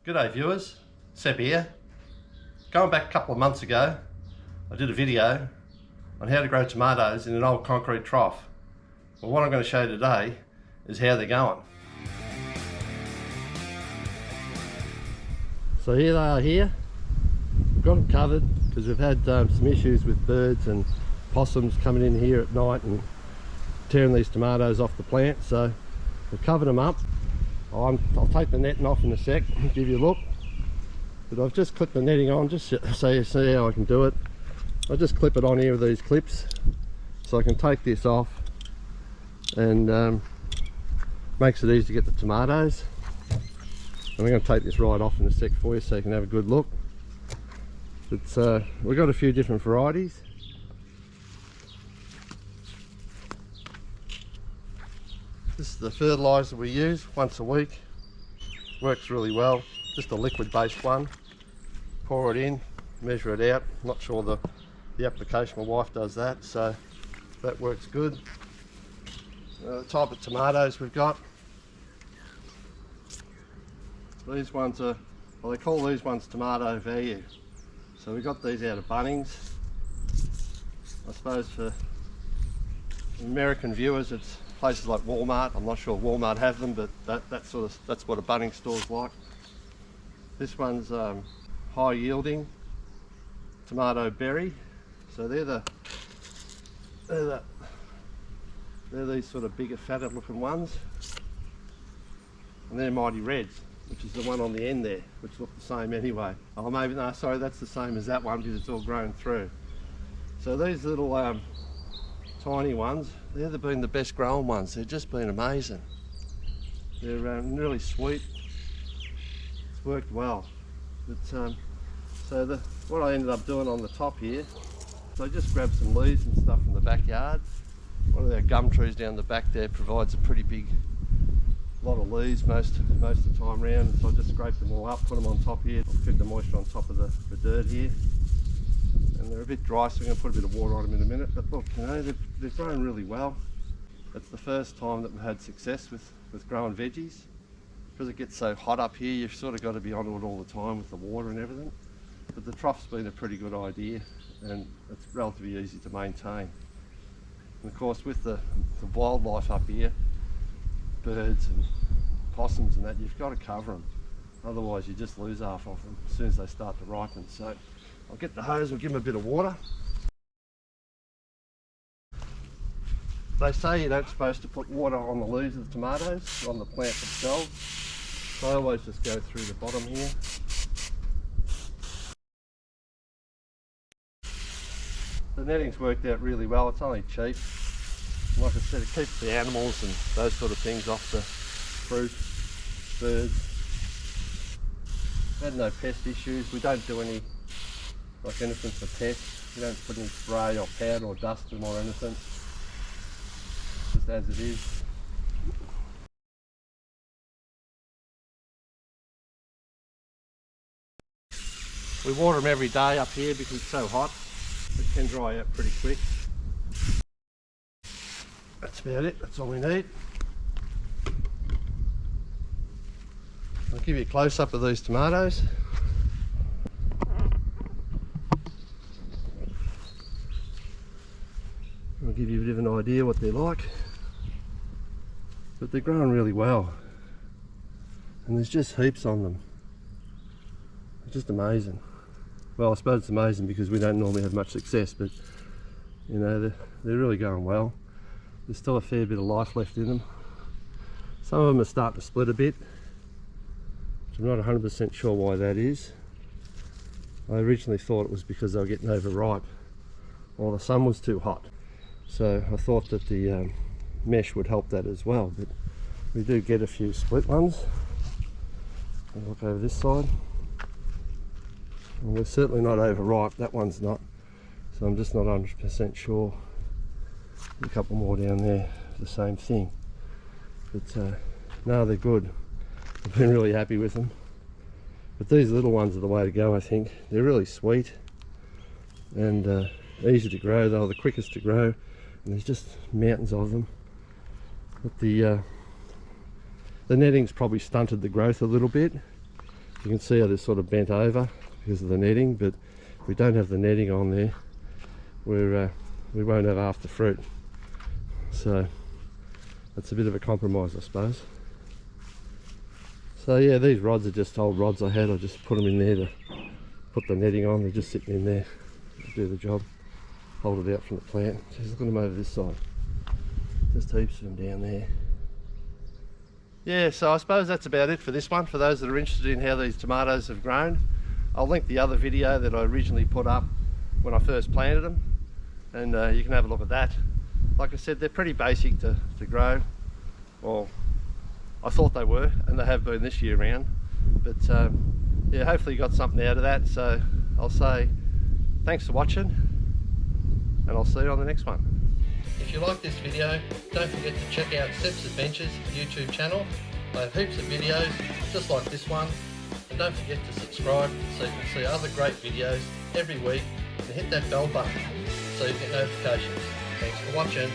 G'day viewers, Seb here. Going back a couple of months ago, I did a video on how to grow tomatoes in an old concrete trough. Well, what I'm going to show you today is how they're going. So here they are here. We've got them covered because we've had some issues with birds and possums coming in here at night and tearing these tomatoes off the plant. So we've covered them up. I'll take the netting off in a sec and give you a look. But I've just clipped the netting on just so you see how I can do it. I just clip it on here with these clips so I can take this off, and makes it easy to get the tomatoes. And we're going to take this right off in a sec for you so you can have a good look. But we've got a few different varieties. This is the fertiliser we use once a week. Works really well. Just a liquid based one. Pour it in, measure it out. I'm not sure the application, my wife does that, so that works good. The type of tomatoes we've got. These ones are, well, they call these ones tomato value. So we got these out of Bunnings. I suppose for American viewers it's places like Walmart. I'm not sure Walmart have them, but that's what a Bunnings store's like. This one's high yielding Tomatoberry. So they're these sort of bigger, fatter looking ones, and they're mighty reds, which is the one on the end there, which look the same anyway. Oh, maybe no, sorry, that's the same as that one because it's all grown through. So these little tiny ones, they've been the best growing ones. They've just been amazing. They're really sweet. It's worked well. But so what I ended up doing on the top here, so I just grabbed some leaves and stuff from the backyard. One of our gum trees down the back there provides a pretty big lot of leaves most of the time around. So I just scraped them all up, put them on top here. I'll keep the moisture on top of the dirt here. And they're a bit dry, so I'm going to put a bit of water on them in a minute. But look, you know, they've grown really well. It's the first time that we've had success with growing veggies. Because it gets so hot up here, you've sort of got to be on it all the time with the water and everything. But the trough's been a pretty good idea, and it's relatively easy to maintain. And of course, with the wildlife up here, birds and possums and that, you've got to cover them. Otherwise you just lose half of them as soon as they start to ripen. So I'll get the hose, we'll give them a bit of water. They say you're not supposed to put water on the leaves of the tomatoes, on the plant themselves. So I always just go through the bottom here. The netting's worked out really well, it's only cheap. Like I said, it keeps the animals and those sort of things off the fruit, birds. Had no pest issues. We don't do any, like anything for pests. We don't put any spray or powder or dust them or anything. Just as it is. We water them every day up here because it's so hot. It can dry out pretty quick. That's about it, that's all we need. I'll give you a close-up of these tomatoes. I'll give you a bit of an idea what they're like. But they're growing really well. And there's just heaps on them. It's just amazing. Well, I suppose it's amazing because we don't normally have much success, but you know, they're really going well. There's still a fair bit of life left in them. Some of them are starting to split a bit, which I'm not 100% sure why that is. I originally thought it was because they were getting overripe or the sun was too hot. So I thought that the mesh would help that as well, but we do get a few split ones. I'll look over this side. Well, we're certainly not overripe, that one's not, so I'm just not 100% sure. A couple more down there, the same thing. But no, they're good. I've been really happy with them. But these little ones are the way to go, I think. They're really sweet and easy to grow. They're the quickest to grow, and there's just mountains of them. But the netting's probably stunted the growth a little bit, You can see how this sort of bent over because of the netting, but if we don't have the netting on there, we won't have half the fruit. So that's a bit of a compromise, I suppose. So yeah, these rods are just old rods I had. I just put them in there to put the netting on. They're just sitting in there to do the job. Hold it out from the plant. Just look at them over this side. Just heaps of them down there. Yeah, so I suppose that's about it for this one. For those that are interested in how these tomatoes have grown, I'll link the other video that I originally put up when I first planted them, and you can have a look at that. Like I said, they're pretty basic to grow. Well, I thought they were, and they have been this year round. But yeah, hopefully you got something out of that. So I'll say thanks for watching, and I'll see you on the next one. If you like this video, don't forget to check out Steps Adventures YouTube channel. I have heaps of videos just like this one, and don't forget to subscribe so you can see other great videos every week, and hit that bell button so you get notifications. Thanks for watching.